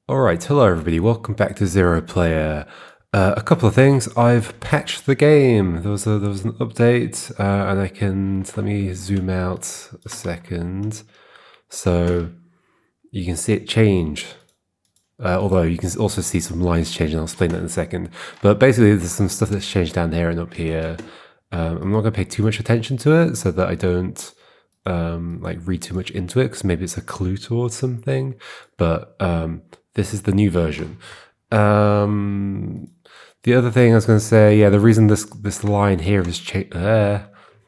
Alright, hello everybody, welcome back to Zero Player. A couple of things, I've patched the game. There was an update, and let me zoom out a second, so you can see it change. Although you can also see some lines change, and I'll explain that in a second. But basically there's some stuff that's changed down here and up here. I'm not going to pay too much attention to it, so that I don't read too much into it, because maybe it's a clue towards something. But this is the new version. The other thing I was going to say, yeah, the reason this line here is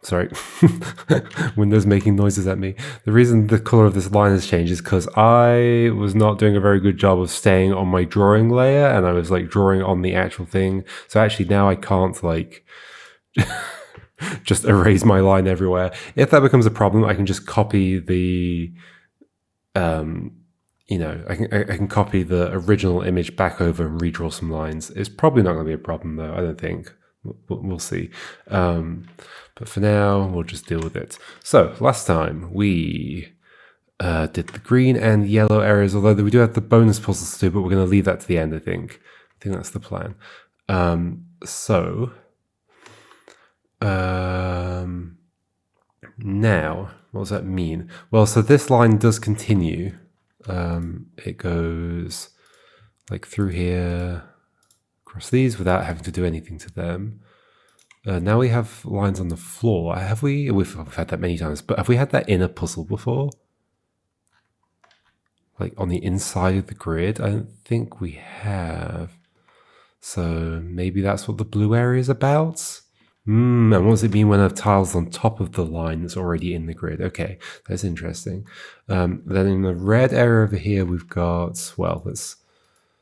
sorry, Windows making noises at me. The reason the color of this line has changed is because I was not doing a very good job of staying on my drawing layer, and I was like drawing on the actual thing. So actually now I can't like just erase my line everywhere. If that becomes a problem, I can just copy the I can copy the original image back over and redraw some lines. It's probably not going to be a problem though, I don't think. We'll see. But for now, we'll just deal with it. So last time we did the green and yellow areas, although we do have the bonus puzzles to do, but we're going to leave that to the end, I think. I think that's the plan. Now, what does that mean? Well, so this line does continue. It goes like through here, across these without having to do anything to them. Now we have lines on the floor. Have we? We've had that many times, but have we had that in a puzzle before? Like on the inside of the grid? I don't think we have. So maybe that's what the blue area is about? And what does it mean when a tile's on top of the line that's already in the grid? Okay, that's interesting. Then in the red area over here, we've got, well,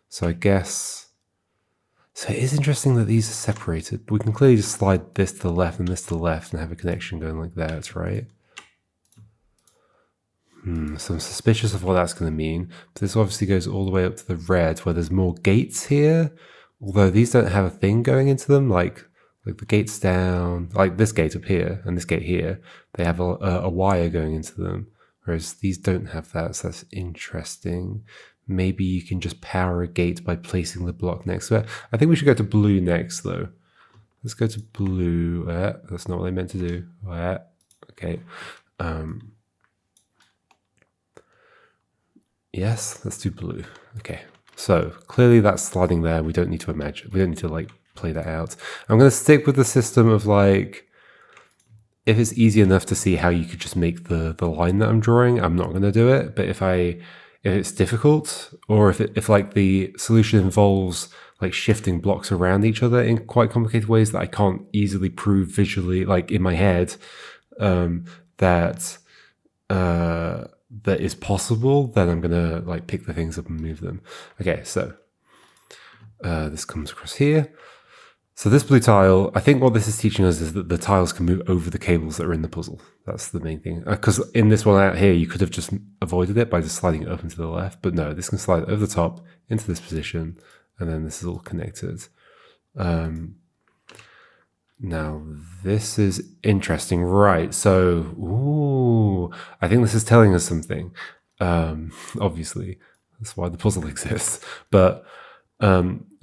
so I guess, so it is interesting that these are separated, but we can clearly just slide this to the left and this to the left and have a connection going like that, right? So I'm suspicious of what that's going to mean. But this obviously goes all the way up to the red, where there's more gates here, although these don't have a thing going into them, like the gates down, like this gate up here and this gate here, they have a wire going into them, whereas these don't have that, so that's interesting. Maybe you can just power a gate by placing the block next to it. I think we should go to blue next, though. Let's go to blue. That's not what I meant to do. Okay. Yes, let's do blue. Okay. So clearly that's sliding there. We don't need to imagine. We don't need to like play that out. I'm going to stick with the system of like, if it's easy enough to see how you could just make the line that I'm drawing, I'm not going to do it. But if it's difficult, or if like the solution involves like shifting blocks around each other in quite complicated ways that I can't easily prove visually, like in my head, that is possible, then I'm gonna like pick the things up and move them. Okay, so this comes across here. So this blue tile, I think what this is teaching us is that the tiles can move over the cables that are in the puzzle. That's the main thing. Because in this one out here, you could have just avoided it by just sliding it up and to the left. But no, this can slide over the top into this position, and then this is all connected. Now, this is interesting, right? So, I think this is telling us something. Obviously, that's why the puzzle exists. But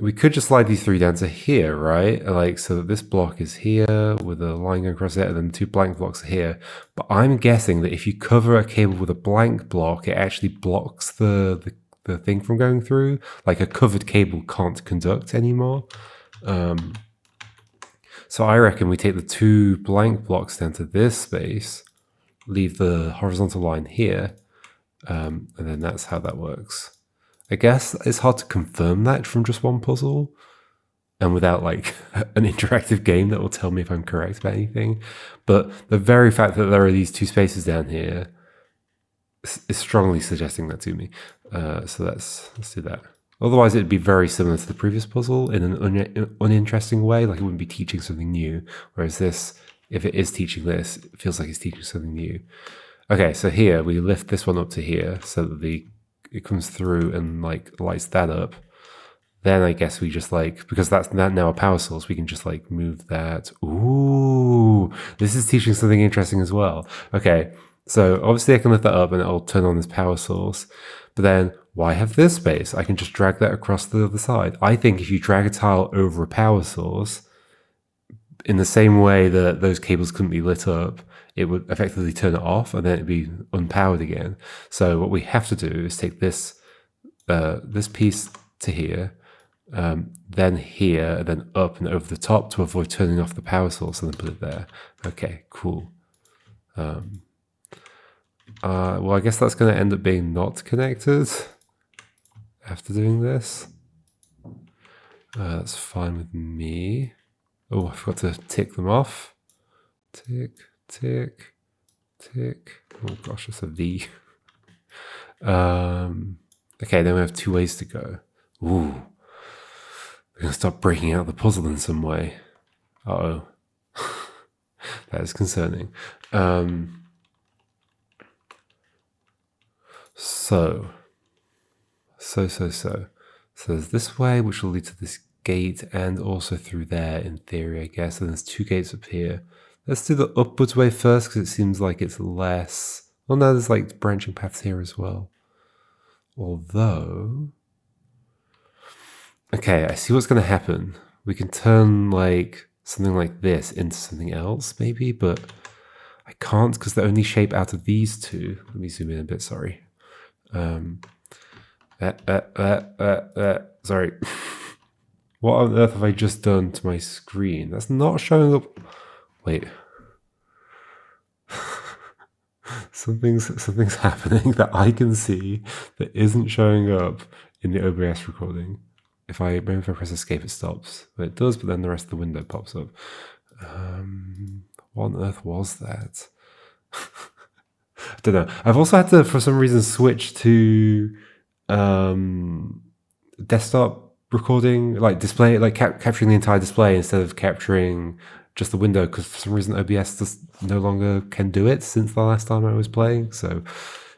we could just slide these three down to here, right? Like, so that this block is here with a line going across it, and then two blank blocks are here. But I'm guessing that if you cover a cable with a blank block, it actually blocks the thing from going through. Like a covered cable can't conduct anymore. So I reckon we take the two blank blocks down to this space, leave the horizontal line here, and then that's how that works. I guess it's hard to confirm that from just one puzzle and without like an interactive game that will tell me if I'm correct about anything. But the very fact that there are these two spaces down here is strongly suggesting that to me. So let's do that. Otherwise, it'd be very similar to the previous puzzle in an uninteresting way, like it wouldn't be teaching something new. Whereas this, if it is teaching this, it feels like it's teaching something new. Okay, so here, we lift this one up to here so that it comes through and like lights that up. Then I guess we just like, because that's now a power source, we can just like move that. Ooh, this is teaching something interesting as well. Okay, so obviously I can lift that up and it'll turn on this power source. But then why have this space? I can just drag that across the other side. I think if you drag a tile over a power source, in the same way that those cables couldn't be lit up, it would effectively turn it off and then it'd be unpowered again. So what we have to do is take this this piece to here, then here, and then up and over the top to avoid turning off the power source, and then put it there. Okay, cool. Well, I guess that's going to end up being not connected after doing this. That's fine with me. Oh, I forgot to tick them off. Tick, tick, tick. Oh gosh, it's a V. Okay, then we have 2 ways to go. Ooh. We're going to start breaking out the puzzle in some way. Uh-oh. That is concerning. So there's this way, which will lead to this gate, and also through there, in theory, I guess. And there's 2 gates up here. Let's do the upwards way first, because it seems like it's less... Well, no, there's like branching paths here as well. Although... Okay, I see what's going to happen. We can turn like something like this into something else, maybe, but I can't because the only shape out of these 2... Let me zoom in a bit, sorry. Sorry. What on earth have I just done to my screen? That's not showing up. Wait. Something's happening that I can see that isn't showing up in the OBS recording. Maybe if I press escape, it stops. But it does, but then the rest of the window pops up. What on earth was that? I don't know. I've also had to, for some reason, switch to desktop recording, like display, like capturing the entire display instead of capturing just the window, because for some reason OBS just no longer can do it since the last time I was playing. So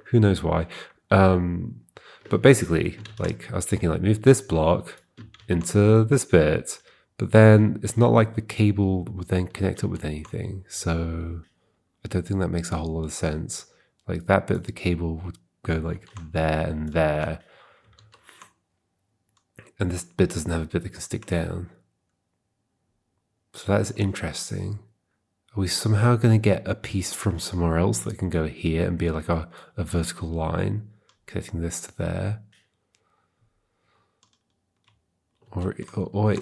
who knows why. But basically, like I was thinking, like move this block into this bit, but then it's not like the cable would then connect up with anything. So I don't think that makes a whole lot of sense. Like that bit of the cable would go like there and there. And this bit doesn't have a bit that can stick down. So that is interesting. Are we somehow going to get a piece from somewhere else that can go here and be like a vertical line connecting this to there? Or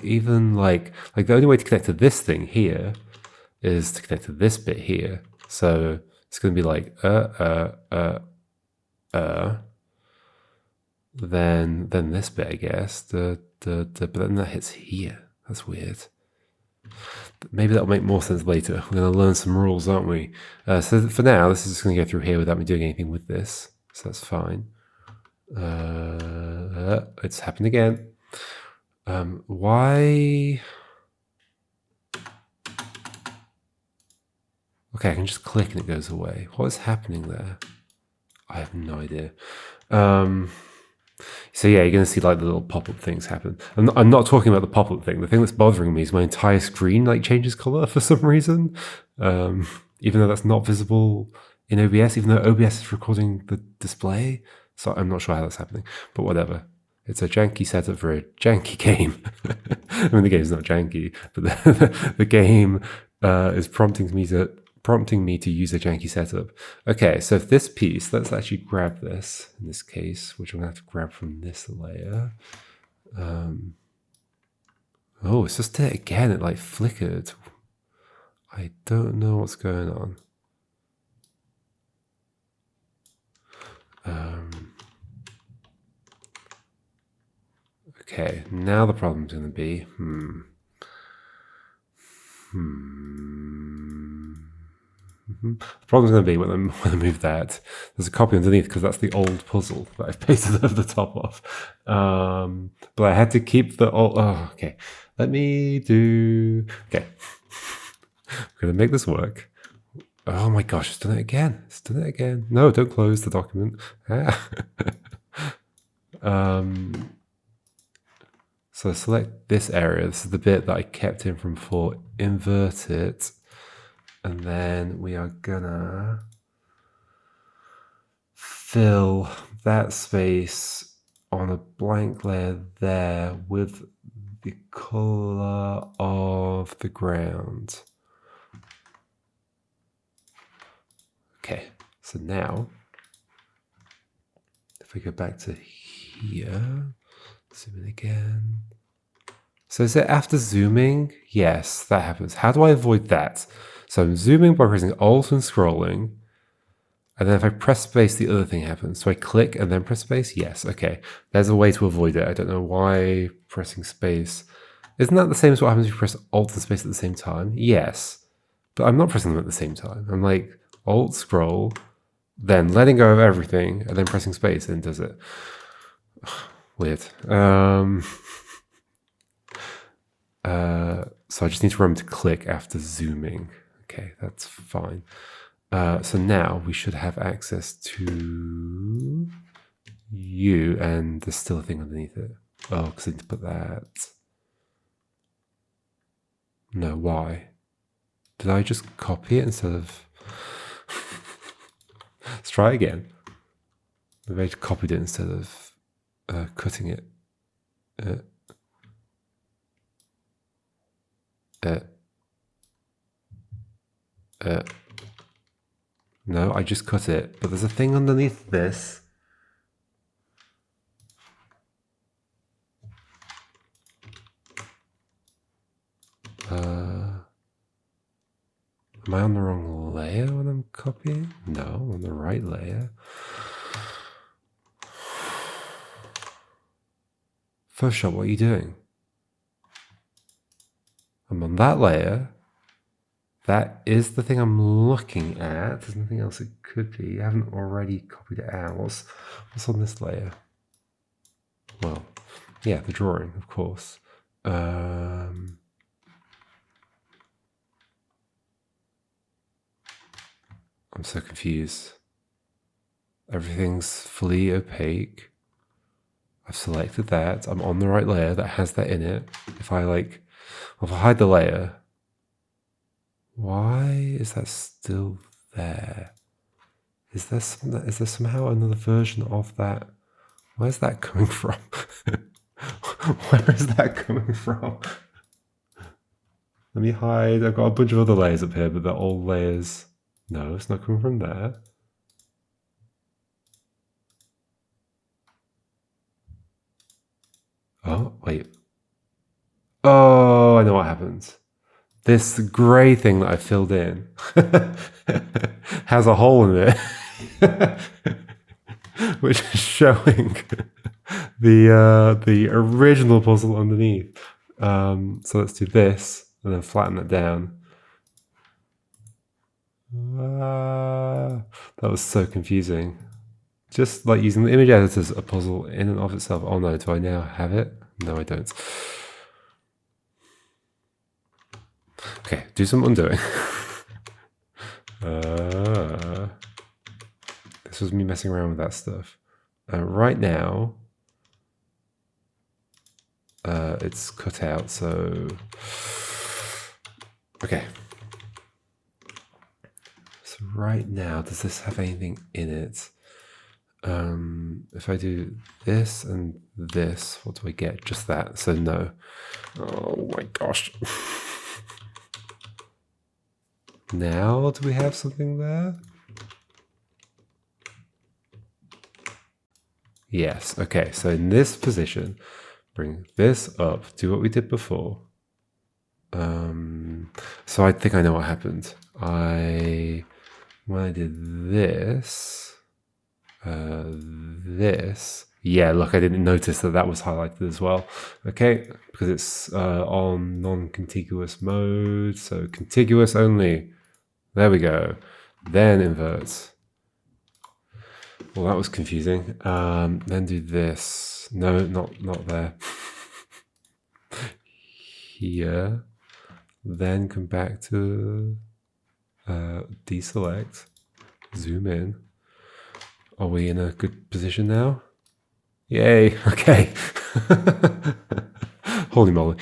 even like the only way to connect to this thing here is to connect to this bit here. So it's going to be like then this bit, I guess. But then that hits here. That's weird. Maybe that'll make more sense later. We're going to learn some rules, aren't we? So for now, this is just going to go through here without me doing anything with this. So that's fine. It's happened again. Why? Okay, I can just click and it goes away. What is happening there? I have no idea. So yeah, you're going to see like the little pop-up things happen. I'm not talking about the pop-up thing. The thing that's bothering me is my entire screen like changes color for some reason. Even though that's not visible in OBS, even though OBS is recording the display. So I'm not sure how that's happening, but whatever. It's a janky setup for a janky game. I mean, the game's not janky, but the game is prompting me to use a janky setup. Okay, so if this piece, let's actually grab this in this case, which I'm going to have to grab from this layer. Oh, it's just it again. It like flickered. I don't know what's going on. Okay, now the problem's going to be, The problem's going to be when I move that, there's a copy underneath because that's the old puzzle that I've pasted over the top of. But I had to keep the old, okay. Let me do, okay. I'm going to make this work. Oh my gosh, it's done it again. It's done it again. No, don't close the document. So select this area. This is the bit that I kept in from before. Invert it. And then we are gonna fill that space on a blank layer there with the color of the ground. Okay, so now if we go back to here, zoom in again. So is it after zooming? Yes, that happens. How do I avoid that? So I'm zooming by pressing Alt and scrolling. And then if I press space, the other thing happens. So I click and then press space? Yes, okay. There's a way to avoid it. I don't know why pressing space. Isn't that the same as what happens if you press Alt and space at the same time? Yes. But I'm not pressing them at the same time. I'm like Alt, scroll, then letting go of everything, and then pressing space, and does it. Weird. So I just need to remember to click after zooming. Okay, that's fine. So now we should have access to you, and there's still a thing underneath it. Oh, because I need to put that. No, why? Did I just copy it instead of... Let's try again. Maybe I copied it instead of cutting it. No, I just cut it, but there's a thing underneath this. Am I on the wrong layer when I'm copying? No, I'm on the right layer. Photoshop, what are you doing? I'm on that layer. That is the thing I'm looking at. There's nothing else it could be. I haven't already copied it out. What's on this layer? Well, yeah, the drawing, of course. I'm so confused. Everything's fully opaque. I've selected that. I'm on the right layer that has that in it. If I hide the layer, why is that still there? Is there somehow another version of that? Where's that coming from? Where is that coming from? Let me hide. I've got a bunch of other layers up here, but they're all layers. No, it's not coming from there. Oh, wait. Oh, I know what happens. This grey thing that I filled in has a hole in it, which is showing the original puzzle underneath. So let's do this and then flatten it down. That was so confusing. Just like using the image editor as a puzzle in and of itself. Oh no, do I now have it? No, I don't. Okay, do some undoing. This was me messing around with that stuff. Right now, it's cut out, so... Okay. So right now, does this have anything in it? If I do this and this, what do I get? Just that, so no. Oh my gosh. Now, do we have something there? Yes, okay, so in this position, bring this up, do what we did before. So I think I know what happened. When I did this, yeah, look, I didn't notice that was highlighted as well. Okay, because it's on non-contiguous mode, so contiguous only. There we go. Then invert. Well, that was confusing. Then do this. No, not there. Here. Then come back to deselect. Zoom in. Are we in a good position now? Yay, okay. Holy moly.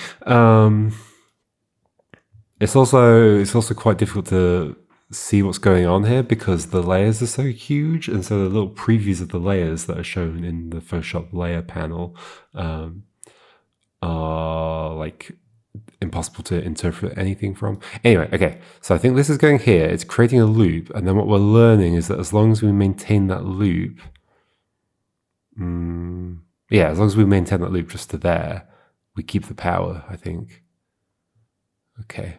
It's also quite difficult to see what's going on here because the layers are so huge, and so the little previews of the layers that are shown in the Photoshop layer panel are like impossible to interpret anything from. Anyway, okay, so I think this is going here, it's creating a loop, and then what we're learning is that as long as we maintain that loop, yeah, as long as we maintain that loop just to there, we keep the power, I think. Okay.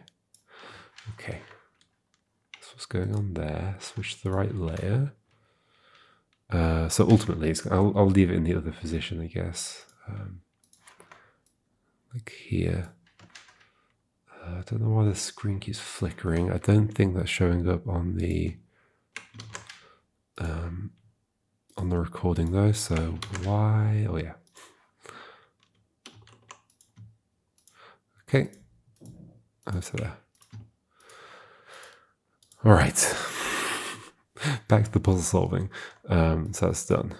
That's what's going on there. Switch to the right layer. So ultimately, I'll leave it in the other position, I guess. Like here. I don't know why the screen keeps flickering. I don't think that's showing up on the recording though. So why? Oh yeah. Okay. So there. All right. Back to the puzzle solving. So that's done.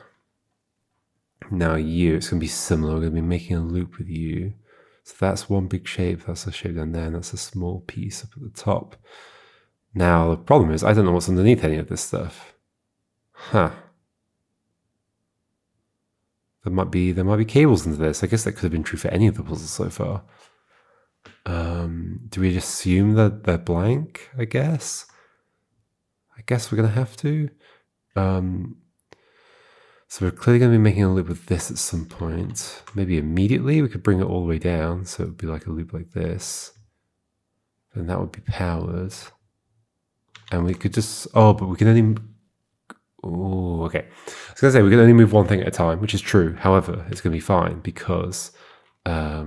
Now it's going to be similar. We're going to be making a loop with you. So that's one big shape. That's a shape down there, and that's a small piece up at the top. Now the problem is I don't know what's underneath any of this stuff. Huh. There might be cables into this. I guess that could have been true for any of the puzzles so far. Do we just assume that they're blank? I guess we're going to have to. So we're clearly going to be making a loop with this at some point. Maybe immediately we could bring it all the way down, so it would be like a loop like this. Then that would be powered. And we could just, but we can only, okay. I was going to say we can only move one thing at a time, which is true. However, it's going to be fine because I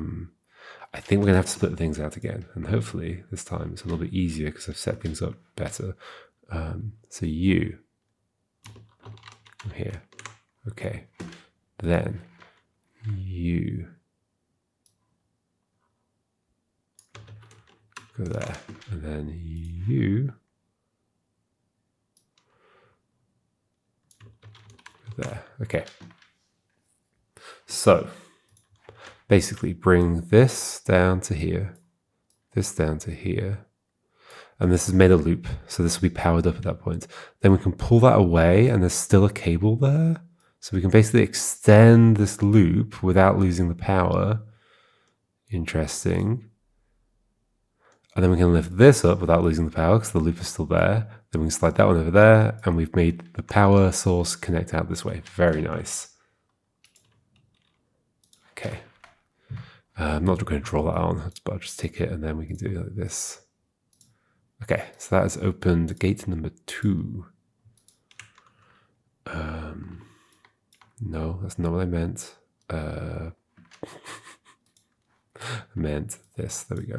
think we're going to have to split things out again. And hopefully this time it's a little bit easier because I've set things up better. So you, come here. Okay, then you go there, and then you go there. Okay, so basically bring this down to here, this down to here, and this has made a loop, so this will be powered up at that point. Then we can pull that away, and there's still a cable there. So we can basically extend this loop without losing the power. Interesting. And then we can lift this up without losing the power because the loop is still there. Then we can slide that one over there, and we've made the power source connect out this way. Very nice. Okay. I'm not going to draw that on, but I'll just take it and then we can do it like this. Okay, so that has opened gate number 2. No, that's not what I meant. I meant this. There we go.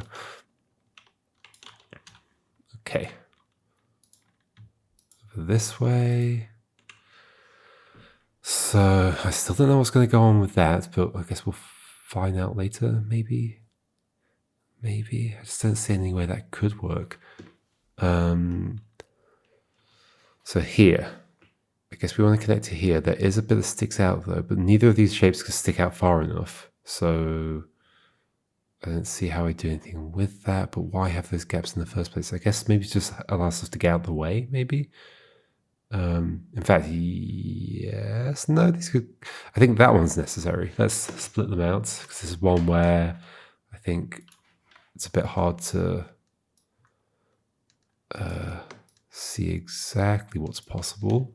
Okay. This way. So I still don't know what's going to go on with that, but I guess we'll find out later. Maybe. I just don't see any way that could work. So here. I guess we want to connect to here. There is a bit that sticks out though, but neither of these shapes can stick out far enough. So I don't see how I do anything with that, but why have those gaps in the first place? I guess maybe it just allows us to get out of the way, maybe. In fact, yes, no, these could, I think that one's necessary. Let's split them out because this is one where I think it's a bit hard to see exactly what's possible.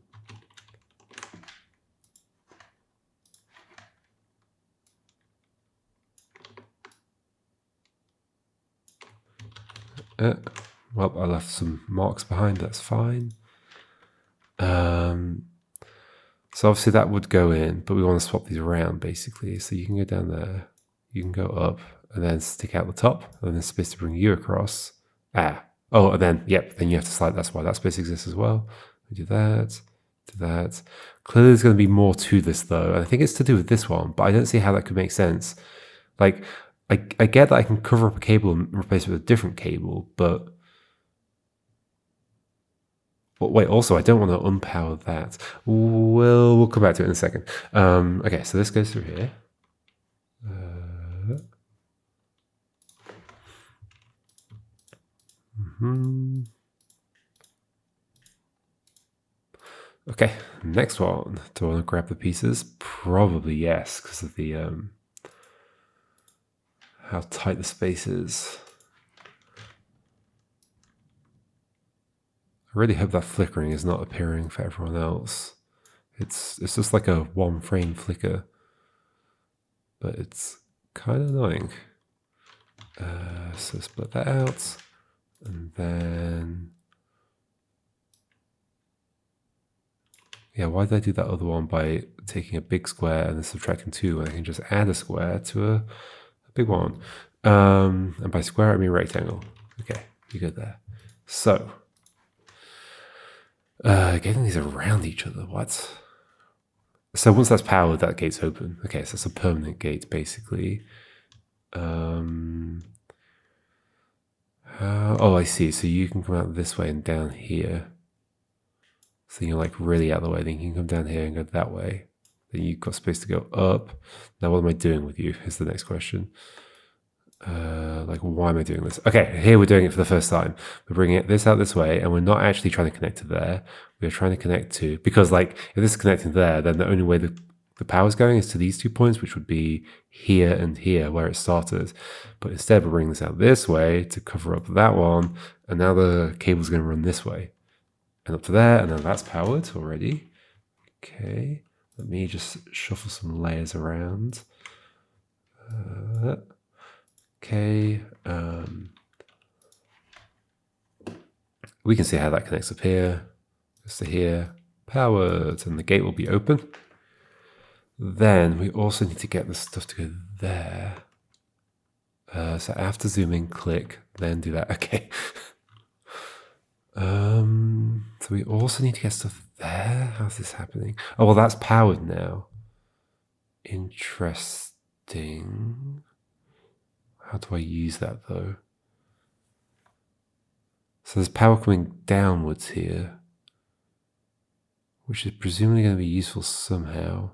Well, I left some marks behind, that's fine. So obviously that would go in, but we want to swap these around basically. So you can go down there, you can go up, and then stick out the top, and then space to bring you across. And then, yep, then you have to slide, that's why that space exists as well. We do that. Clearly there's going to be more to this though, and I think it's to do with this one, but I don't see how that could make sense. Like, I get that I can cover up a cable and replace it with a different cable, but wait, also I don't want to unpower that. We'll come back to it in a second. Okay, so this goes through here. Okay, next one. Do I want to grab the pieces? Probably yes, because of the how tight the space is. I really hope that flickering is not appearing for everyone else. It's just like a one frame flicker, but it's kind of annoying. So split that out, and then yeah, why did I do that other one by taking a big square and then subtracting 2 when I can just add a square to a big one? And by square I mean rectangle. Okay, you good there. So getting these around each other, what? So once that's powered, that gate's open. Okay, so it's a permanent gate basically. Oh, I see. So you can come out this way and down here. So you're like really out of the way. Then you can come down here and go that way. Then you've got space to go up. Now, what am I doing with you? Is the next question. Like, why am I doing this? Okay, here we're doing it for the first time. We're bringing this out this way, and we're not actually trying to connect to there. We're trying to connect to, because like, if this is connecting there, then the only way the power's going is to these 2 points, which would be here and here where it started. But instead, we're bringing this out this way to cover up that one, and now the cable's going to run this way. And up to there, and then that's powered already. Okay, let me just shuffle some layers around. Okay, we can see how that connects up here, goes to here, powered, and the gate will be open. Then we also need to get this stuff to go there. So I have to zoom in, click, then do that. Okay. So we also need to get stuff there. How's this happening? Oh, well, that's powered now. Interesting. How do I use that though? So there's power coming downwards here, which is presumably going to be useful somehow.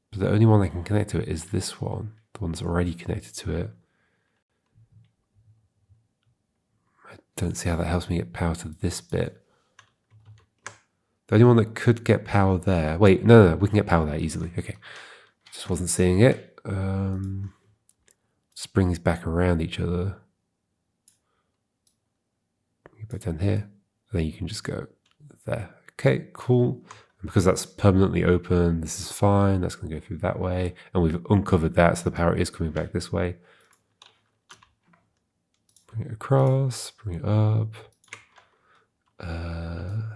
But the only one I can connect to it is this one, the one that's already connected to it. I don't see how that helps me get power to this bit. The only one that could get power there. Wait, no, we can get power there easily. Okay, just wasn't seeing it. Just bring these back around each other. Get back down here, and then you can just go there. Okay, cool. And because that's permanently open, this is fine. That's going to go through that way, and we've uncovered that, so the power is coming back this way. Bring it across, bring it up.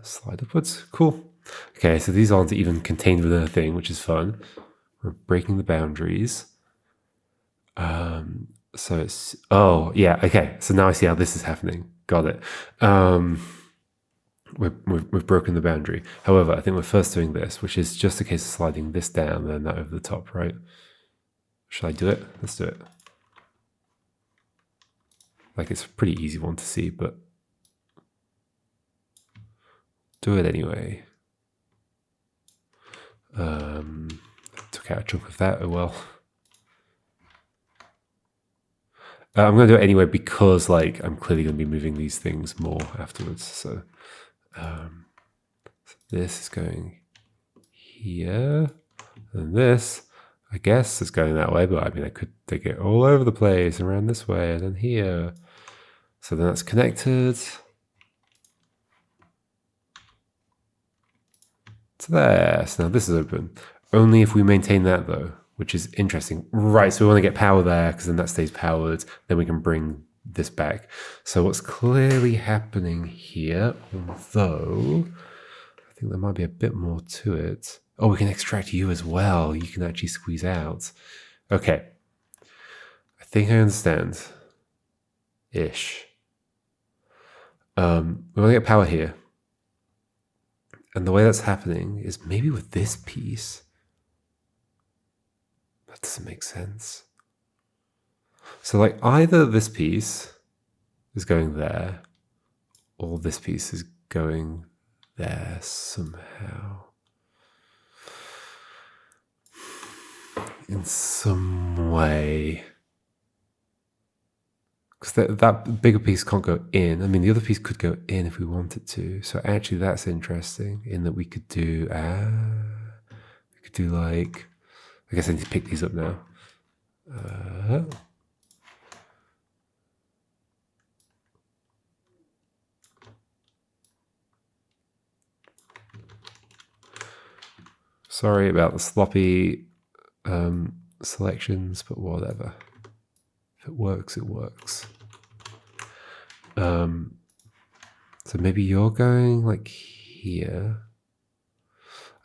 Slide upwards. Cool. Okay, so these aren't even contained within a thing, which is fun. We're breaking the boundaries. So it's, oh yeah, okay. So now I see how this is happening. Got it. We've broken the boundary. However, I think we're first doing this, which is just a case of sliding this down and then that over the top, right? Should I do it? Let's do it. Like, it's a pretty easy one to see, but do it anyway. Took out a chunk of that, oh well. I'm going to do it anyway because, like, I'm clearly going to be moving these things more afterwards. So, this is going here, and this, I guess, is going that way. But I mean, I could take it all over the place, around this way, and then here. So then that's connected to there. So now this is open. Only if we maintain that though, which is interesting. Right, so we want to get power there because then that stays powered. Then we can bring this back. So what's clearly happening here, although I think there might be a bit more to it. Oh, we can extract you as well. You can actually squeeze out. Okay. I think I understand. Ish. We want to get power here. And the way that's happening is maybe with this piece. That doesn't make sense. So like either this piece is going there, or this piece is going there somehow. In some way. because that bigger piece can't go in. I mean, the other piece could go in if we wanted to. So actually, that's interesting in that we could do like, I guess I need to pick these up now. Sorry about the sloppy selections, but whatever. If it works, it works. So maybe you're going like here.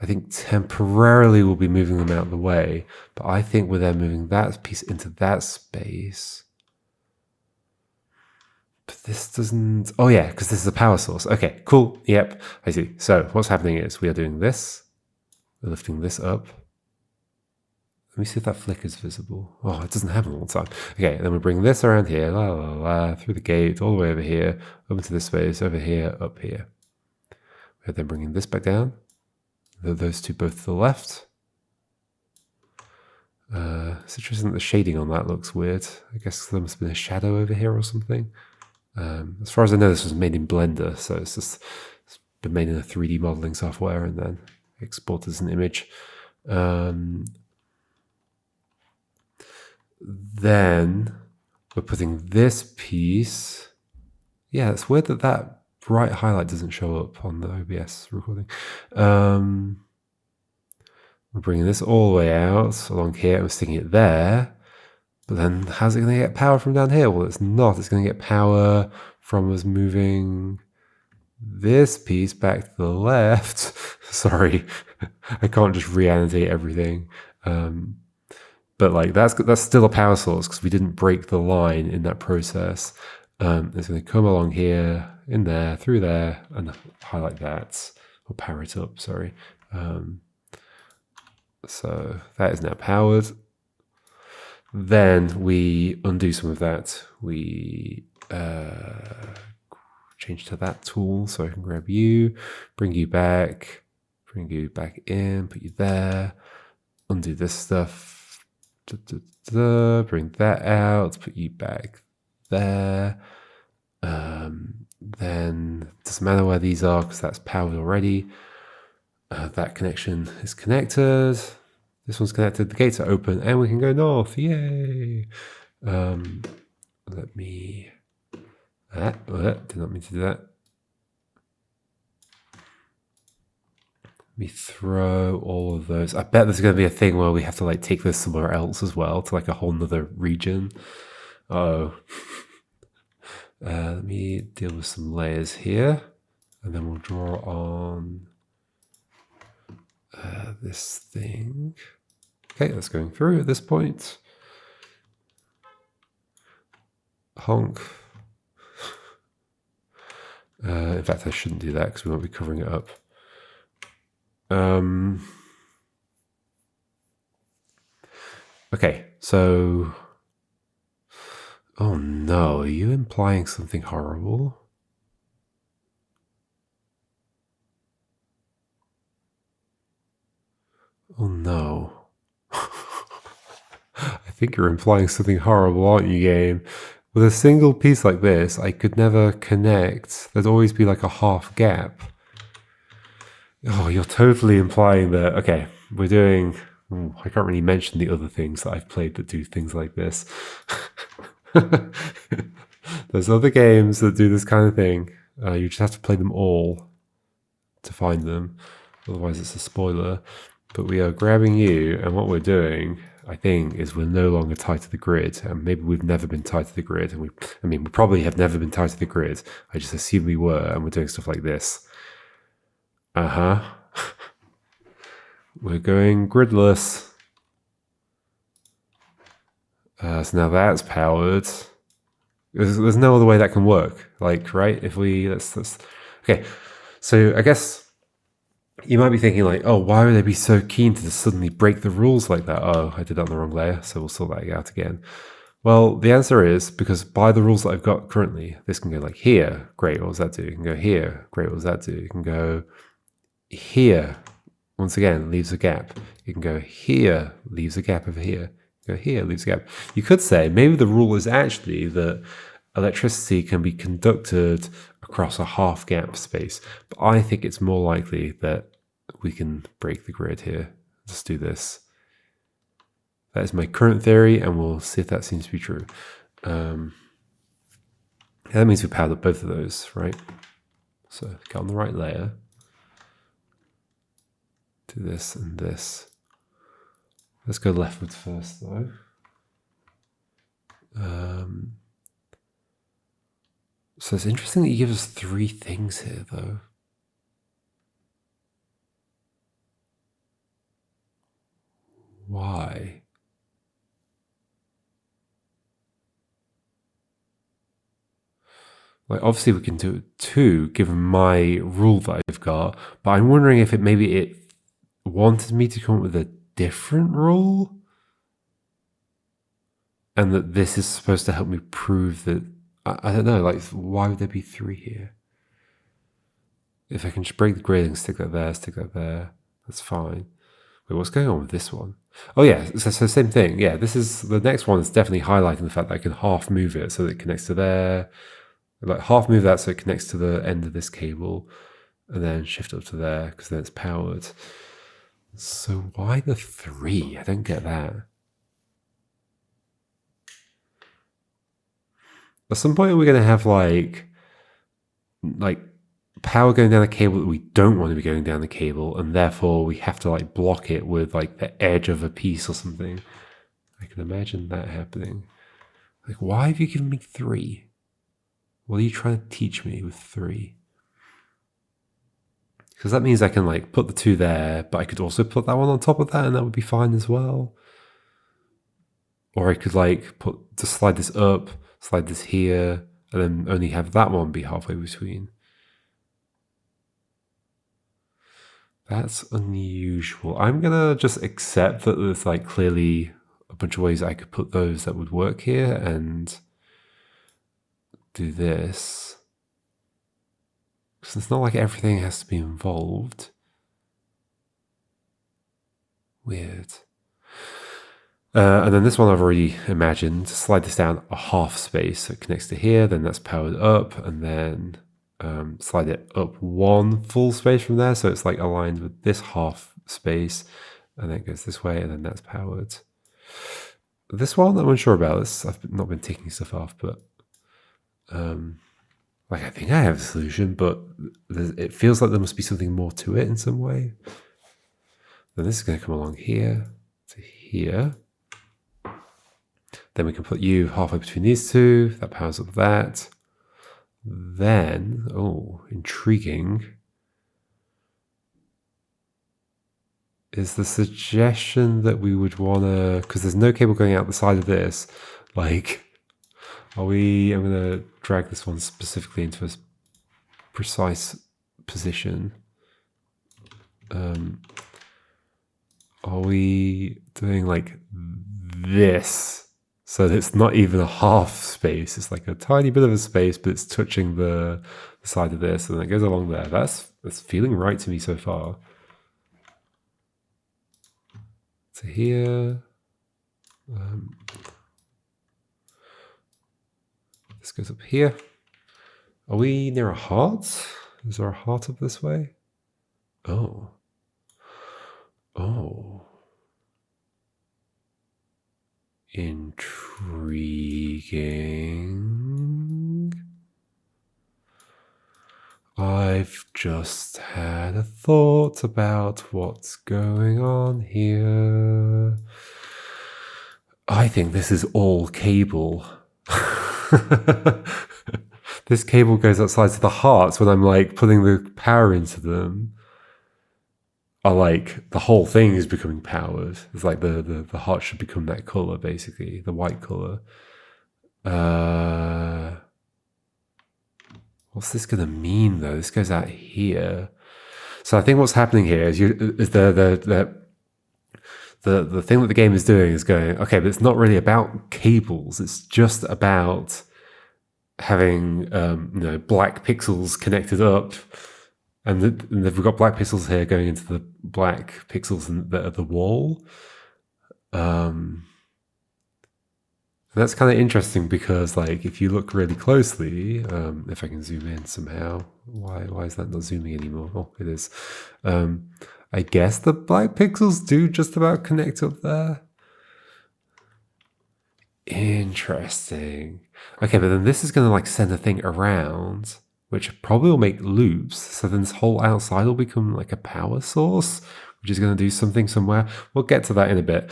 I think temporarily we'll be moving them out of the way, but I think we're then moving that piece into that space. But this doesn't... Oh yeah, because this is a power source. Okay, cool. Yep, I see. So what's happening is we are doing this. We're lifting this up. Let me see if that flick is visible. Oh, it doesn't happen all the time. Okay, then we bring this around here, la la la, through the gate, all the way over here, up into this space, over here, up here. We're then bringing this back down. Those two both to the left. It's interesting that the shading on that looks weird. I guess there must have been a shadow over here or something. As far as I know, this was made in Blender, so it's been made in a 3D modeling software and then exported as an image. Then we're putting this piece. Yeah, it's weird that that bright highlight doesn't show up on the OBS recording. We're bringing this all the way out along here. We're sticking it there. But then how's it going to get power from down here? Well, it's not. It's going to get power from us moving this piece back to the left. Sorry, I can't just reannotate everything. But like that's still a power source because we didn't break the line in that process. It's going to come along here, in there, through there, and highlight that, or power it up, sorry. So that is now powered. Then we undo some of that. We change to that tool so I can grab you, bring you back in, put you there, undo this stuff, bring that out, put you back there. Then it doesn't matter where these are because that's powered already. That connection is connected. This one's connected. The gates are open and we can go north. Yay! Let me... did not mean to do that. Let me throw all of those. I bet there's going to be a thing where we have to like take this somewhere else as well to like a whole nother region. Uh-oh. Let me deal with some layers here and then we'll draw on this thing. Okay, that's going through at this point. Honk. In fact, I shouldn't do that because we won't be covering it up. Okay, so... Oh no, are you implying something horrible? Oh no. I think you're implying something horrible, aren't you, game? With a single piece like this, I could never connect. There'd always be like a half gap. Oh, you're totally implying that... Okay, we're doing... I can't really mention the other things that I've played that do things like this. There's other games that do this kind of thing. You just have to play them all to find them. Otherwise it's a spoiler. But we are grabbing you, and what we're doing, I think, is we're no longer tied to the grid. And maybe we've never been tied to the grid. And we probably have never been tied to the grid. I just assume we were, and we're doing stuff like this. Uh-huh. We're going gridless. So now that's powered. There's no other way that can work. Like, right? If we... Let's okay. So I guess... You might be thinking like, oh, why would they be so keen to just suddenly break the rules like that? Oh, I did that on the wrong layer, so we'll sort that out again. Well, the answer is because by the rules that I've got currently, this can go like here. Great, what does that do? You can go here. Great, what does that do? You can go here. Once again, leaves a gap. You can go here, leaves a gap over here. Go here, leaves a gap. You could say maybe the rule is actually that electricity can be conducted across a half gap space. But I think it's more likely that we can break the grid here. Let's do this. That is my current theory, and we'll see if that seems to be true. That means we powered up both of those, right? So get on the right layer. Do this and this. Let's go leftwards first, though. So it's interesting that you give us 3 things here, though. Why? Like, obviously we can do it 2, given my rule that I've got, but I'm wondering if maybe it wanted me to come up with a different rule? And that this is supposed to help me prove that, I don't know, like, why would there be 3 here? If I can just break the grid and stick that there, that's fine. Wait, what's going on with this one? Oh yeah, so same thing. Yeah, this is, the next one is definitely highlighting the fact that I can half move it so that it connects to there. Like half move that so it connects to the end of this cable, and then shift up to there because then it's powered. So why the 3? I don't get that. At some point we're going to have like power going down a cable that we don't want to be going down the cable, and therefore we have to like block it with like the edge of a piece or something. I can imagine that happening. Like, why have you given me 3? What are you trying to teach me with 3? Because that means I can like put the 2 there, but I could also put that one on top of that and that would be fine as well. Or I could like just slide this up, slide this here, and then only have that one be halfway between. That's unusual. I'm gonna just accept that there's like clearly a bunch of ways I could put those that would work here and do this. Because it's not like everything has to be involved. Weird. And then this one I've already imagined. Slide this down a half space. So it connects to here, then that's powered up, and then slide it up 1 full space from there. So it's like aligned with this half space, and then it goes this way, and then that's powered. This one I'm unsure about. I've not been taking stuff off, but like I think I have a solution, but it feels like there must be something more to it in some way. Then this is going to come along here to here. Then we can put you halfway between these 2. That powers up that. Then, oh, intriguing, is the suggestion that we would want to, because there's no cable going out the side of this, like, I'm going to drag this one specifically into a precise position. Are we doing like this? So that it's not even a half space. It's like a tiny bit of a space, but it's touching the side of this, and it goes along there. That's feeling right to me so far. So here, this goes up here. Are we near a heart? Is there a heart up this way? Oh. Oh. Intriguing. I've just had a thought about what's going on here. I think this is all cable. This cable goes outside to the hearts when I'm like putting the power into them. Are like the whole thing is becoming powered. It's like the heart should become that color, basically, the white color. What's this gonna mean though? This goes out here. So I think what's happening here is the thing that the game is doing is going, okay, but it's not really about cables. It's just about having black pixels connected up. And we've got black pixels here going into the black pixels at the wall. And And that's kind of interesting because, like, if you look really closely, if I can zoom in somehow, why is that not zooming anymore? Oh, it is. I guess the black pixels do just about connect up there. Interesting. Okay, but then this is going to like send a thing around, which probably will make loops. So then this whole outside will become like a power source, which is going to do something somewhere. We'll get to that in a bit.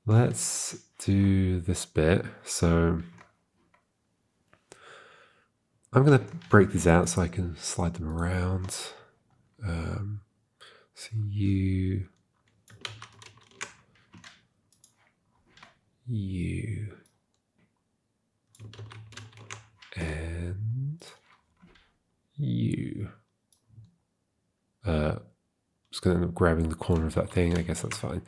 Let's do this bit. So I'm going to break these out so I can slide them around. So you, and you. Just going to end up grabbing the corner of that thing. I guess that's fine.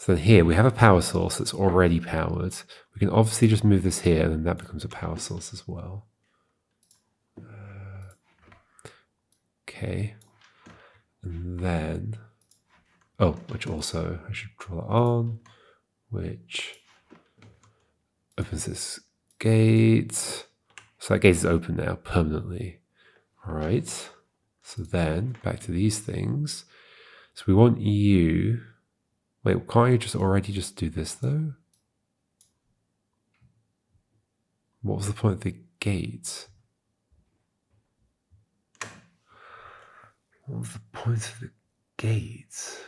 So then here we have a power source that's already powered. We can obviously just move this here and then that becomes a power source as well. Okay. And then, oh, which also I should draw that on, which opens this gate. So that gate is open now permanently. All right. So then back to these things. So we want you. Wait, can't you just already just do this though? What was the point of the gate? What was the point of the gate?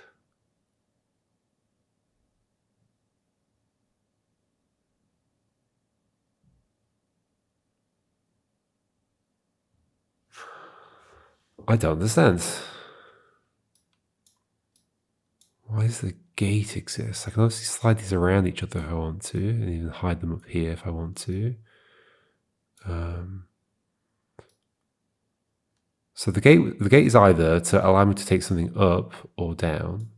I don't understand. Why does the gate exist? I can obviously slide these around each other if I want to, and even hide them up here if I want to. So the gate is either to allow me to take something up or down.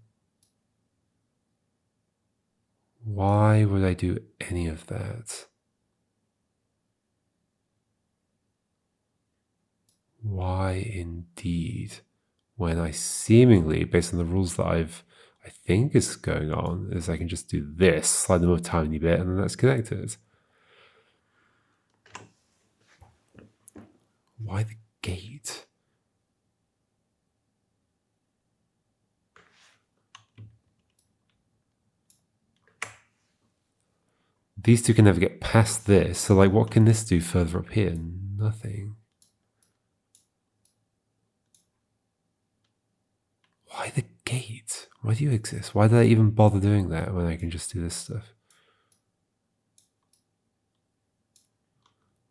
Why would I do any of that? Why indeed? When I seemingly, based on the rules that I think is going on, is I can just do this, slide them up a tiny bit, and then that's connected. Why the gate? These two can never get past this, so like what can this do further up here? Nothing. Why the gate? Why do you exist? Why did I even bother doing that when I can just do this stuff?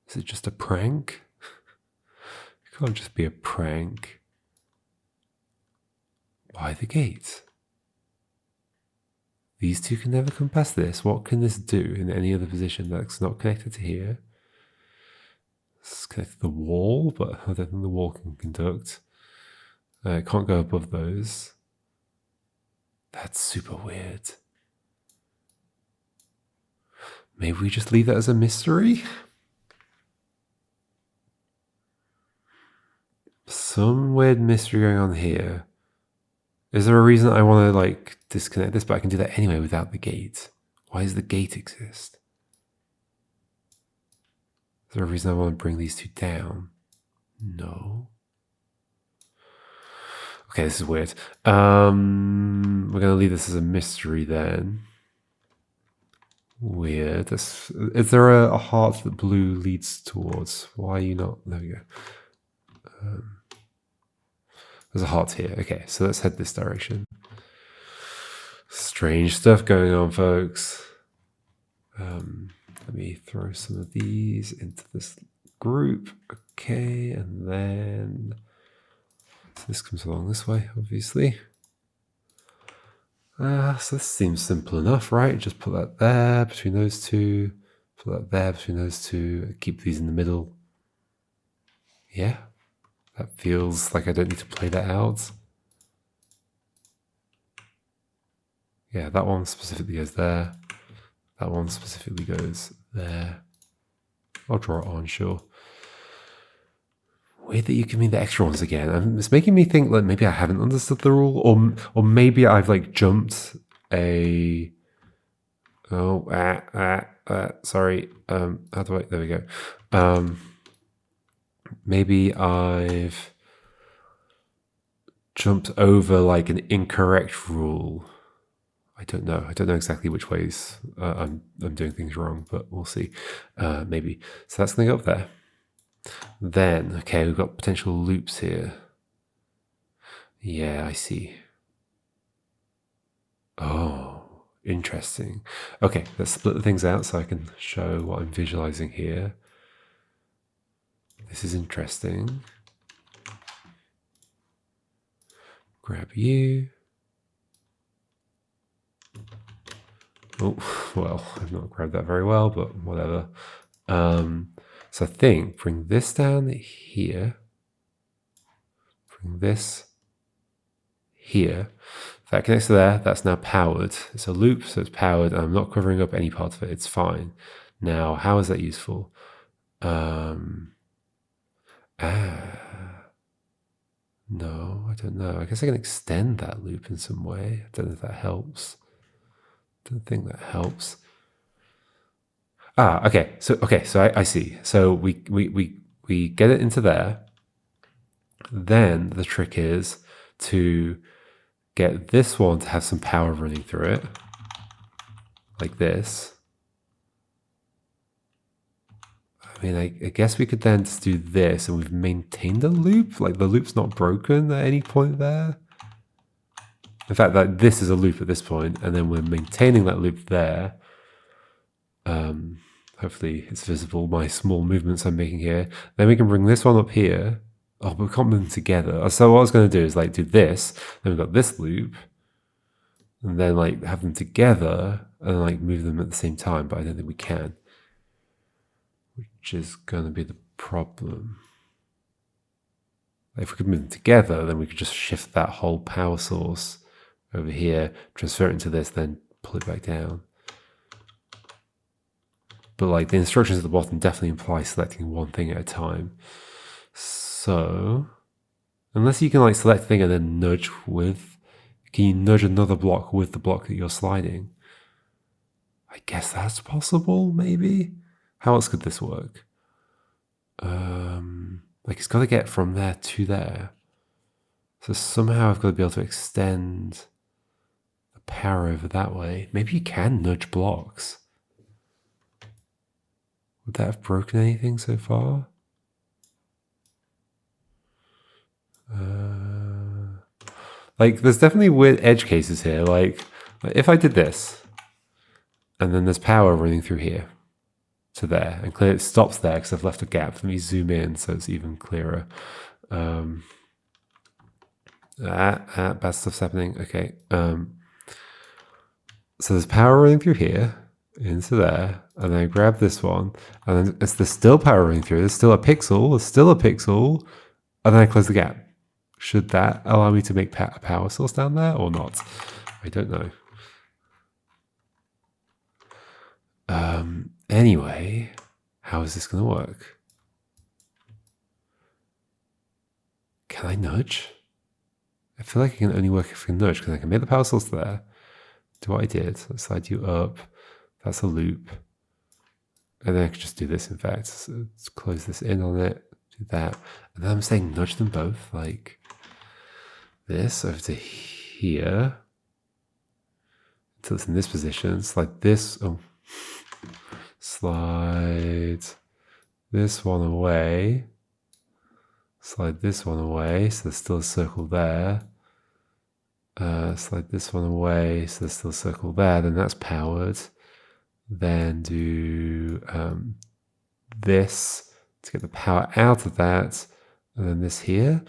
Is it just a prank? It can't just be a prank. Why the gate? These two can never come past this. What can this do in any other position that's not connected to here? It's connected to the wall, but I don't think the wall can conduct. It can't go above those. That's super weird. Maybe we just leave that as a mystery? Some weird mystery going on here. Is there a reason I want to like disconnect this, but I can do that anyway without the gate? Why does the gate exist? Is there a reason I want to bring these two down? No. Okay, this is weird. We're going to leave this as a mystery then. Weird. Is there a heart that blue leads towards? Why are you not? There we go. There's a heart here. Okay, so let's head this direction. Strange stuff going on, folks. Let me throw some of these into this group. Okay, and then so this comes along this way, obviously. So this seems simple enough, right? Just put that there between those two. Put that there between those two. Keep these in the middle. Yeah. That feels like I don't need to play that out. Yeah, that one specifically goes there. That one specifically goes there. I'll draw it on, sure. Weird that you give me the extra ones again. It's making me think that maybe I haven't understood the rule, or maybe I've like jumped a, sorry. How do I, there we go. Maybe I've jumped over like an incorrect rule. I don't know. I don't know exactly which ways I'm doing things wrong, but we'll see. Maybe. So that's going to go up there. Then, okay, we've got potential loops here. Yeah, I see. Oh, interesting. Okay, let's split the things out so I can show what I'm visualizing here. This is interesting. Grab you. Oh, well, I've not grabbed that very well, but whatever. So I think bring this down here. Bring this here. That connects to there. That's now powered. It's a loop, so it's powered. I'm not covering up any part of it. It's fine. Now, how is that useful? No, I don't know. I guess I can extend that loop in some way. I don't know if that helps. Don't think that helps. Okay. So I see. So we get it into there. Then the trick is to get this one to have some power running through it, like this. I mean, I guess we could then just do this, and we've maintained a loop. Like the loop's not broken at any point there. In fact, like this is a loop at this point, and then we're maintaining that loop there. Hopefully it's visible, my small movements I'm making here. Then we can bring this one up here. Oh, but we can't move them together. So what I was going to do is like do this, then we've got this loop, and then like have them together and like move them at the same time, but I don't think we can, which is going to be the problem. If we could move them together, then we could just shift that whole power source over here, transfer it into this, then pull it back down. But like the instructions at the bottom definitely imply selecting one thing at a time. So unless you can like select a thing and then nudge with, can you nudge another block with the block that you're sliding? I guess that's possible, maybe. How else could this work? Like it's got to get from there to there. So somehow I've got to be able to extend the power over that way. Maybe you can nudge blocks. Would that have broken anything so far? Like, there's definitely weird edge cases here. Like, if I did this, and then there's power running through here to there, and clearly it stops there because I've left a gap. Let me zoom in so it's even clearer. Bad stuff's happening. Okay. So there's power running through here into there, and then I grab this one, and then there's still power running through. There's still a pixel, and then I close the gap. Should that allow me to make a power source down there or not? I don't know. Anyway, how is this going to work? Can I nudge? I feel like it can only work if I can nudge, because I can make the power source there. Do what I did. Let's slide you up. That's a loop. And then I could just do this, in fact. So let's close this in on it. Do that. And then I'm saying nudge them both, like this over to here. Until it's in this position. Slide this. Oh. Slide this one away. Slide this one away. So there's still a circle there. Slide this one away. So there's still a circle there. Then that's powered. Then do this to get the power out of that. And then this here.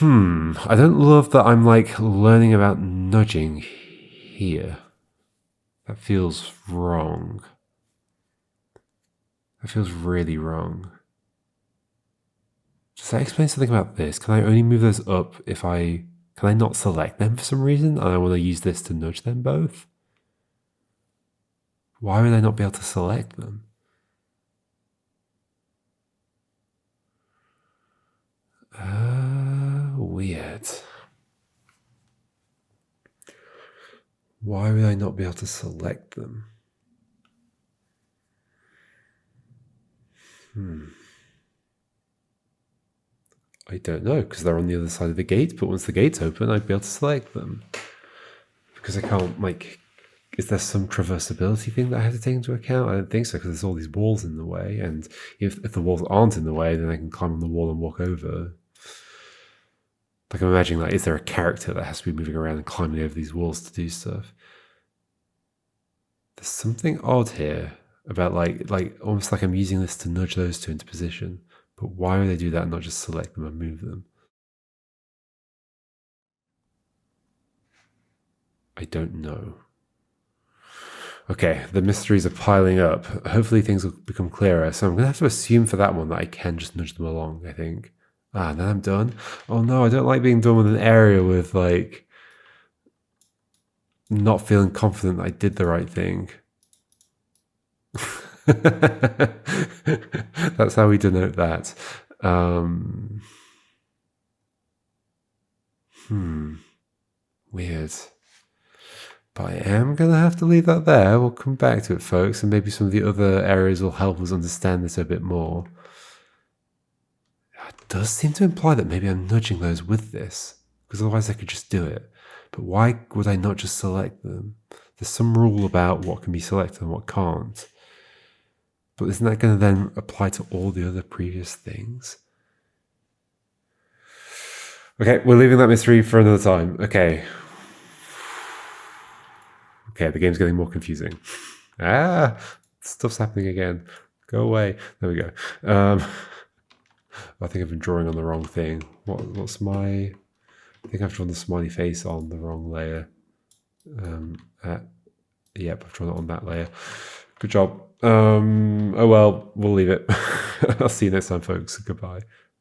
I don't love that I'm like learning about nudging here. That feels wrong. That feels really wrong. Does that explain something about this? Can I only move those up if can I not select them for some reason? And I want to use this to nudge them both? Why would I not be able to select them? Weird. Why would I not be able to select them? I don't know, because they're on the other side of the gate, but once the gate's open, I'd be able to select them. Because I can't, like, is there some traversability thing that I have to take into account? I don't think so, because there's all these walls in the way, and if the walls aren't in the way, then I can climb on the wall and walk over. Like, I'm imagining, like, is there a character that has to be moving around and climbing over these walls to do stuff? There's something odd here about, like almost like I'm using this to nudge those two into position. But why would I do that and not just select them and move them? I don't know. Okay, the mysteries are piling up. Hopefully things will become clearer. So I'm going to have to assume for that one that I can just nudge them along, I think. Ah, now I'm done. Oh no, I don't like being done with an area with, like, not feeling confident that I did the right thing. That's how we denote that. Weird. But I am going to have to leave that there. We'll come back to it, folks, and maybe some of the other areas will help us understand this a bit more. It does seem to imply that maybe I'm nudging those with this, because otherwise I could just do it. But why would I not just select them? There's some rule about what can be selected and what can't. But isn't that going to then apply to all the other previous things? Okay, we're leaving that mystery for another time. Okay. Okay, the game's getting more confusing. Stuff's happening again. Go away. There we go. I think I've been drawing on the wrong thing. What's my... I think I've drawn the smiley face on the wrong layer. Yep, I've drawn it on that layer. Good job. Oh well, we'll leave it. I'll see you next time, folks. Goodbye.